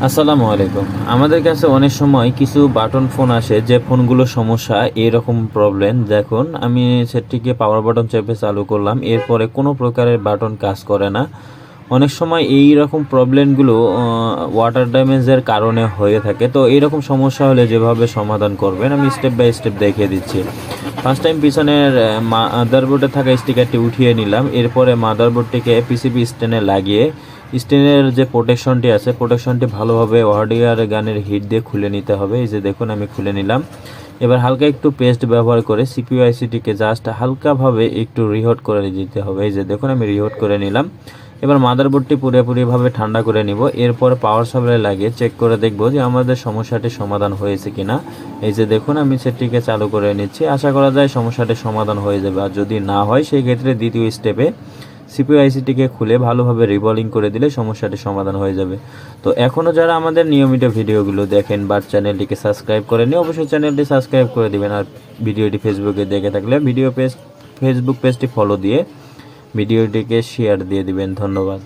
আসসালামু আলাইকুম। আমাদের কাছে অনেক সময় কিছু বাটন ফোন আসে যে ফোনগুলোর সমস্যা এরকম প্রবলেম। দেখুন আমি সেটটিকে পাওয়ার বাটন চেপে চালু করলাম, এরপরে কোনো প্রকারের বাটন কাজ করে না। অনেক সময় এই রকম প্রবলেমগুলো ওয়াটার ড্যামেজের কারণে হয়ে থাকে। তো এইরকম সমস্যা হলে যেভাবে সমাধান করবেন আমি স্টেপ বাই স্টেপ দেখিয়ে দিচ্ছি। ফার্স্ট টাইম পিছনের মাদারবোর্ডে থাকা স্টিকারটি উঠিয়ে নিলাম, এরপরে মাদারবোর্ডটিকে পিসিবি স্ট্যান্ডে লাগিয়ে স্ট্যান্ডের যে প্রোটেকশনটি আছে প্রোটেকশনটি ভালোভাবে ওয়ার্ডিয়ার গানের হিট দিয়ে খুলে নিতে হবে। এই যে দেখুন আমি খুলে নিলাম। এবার হালকা একটু পেস্ট ব্যবহার করে সিপিইউ আইসিটিকে জাস্ট হালকাভাবে একটু রিহট করে দিতে হবে। এই যে দেখুন আমি রিহট করে নিলাম। এবার মাদারবোর্ডটি পুরোপুরিভাবে ঠান্ডা করে নিব, এরপর পাওয়ার সাপ্লাই লাগিয়ে চেক করে দেখব যে আমাদের সমস্যাটি সমাধান হয়েছে কিনা। এই যে দেখুন আমি সেটটিকে চালু করে নিচ্ছি, আশা করা যায় সমস্যাটি সমাধান হয়ে যাবে। আর যদি না হয় সেই ক্ষেত্রে দ্বিতীয় স্টেপে সিপিইউ আইসিটিকে খুলে ভালোভাবে রিবলিং করে দিলে সমস্যাটি সমাধান হয়ে যাবে। তো এখনও যারা আমাদের নিয়মিত ভিডিওগুলো দেখেন বা চ্যানেলটিকে সাবস্ক্রাইব করেনি, অবশ্যই চ্যানেলটি সাবস্ক্রাইব করে দিবেন। আর ভিডিওটি ফেসবুকে দেখে থাকলে ফেসবুক পেজটি ফলো দিয়ে ভিডিওটিকে শেয়ার দিয়ে দিবেন। ধন্যবাদ।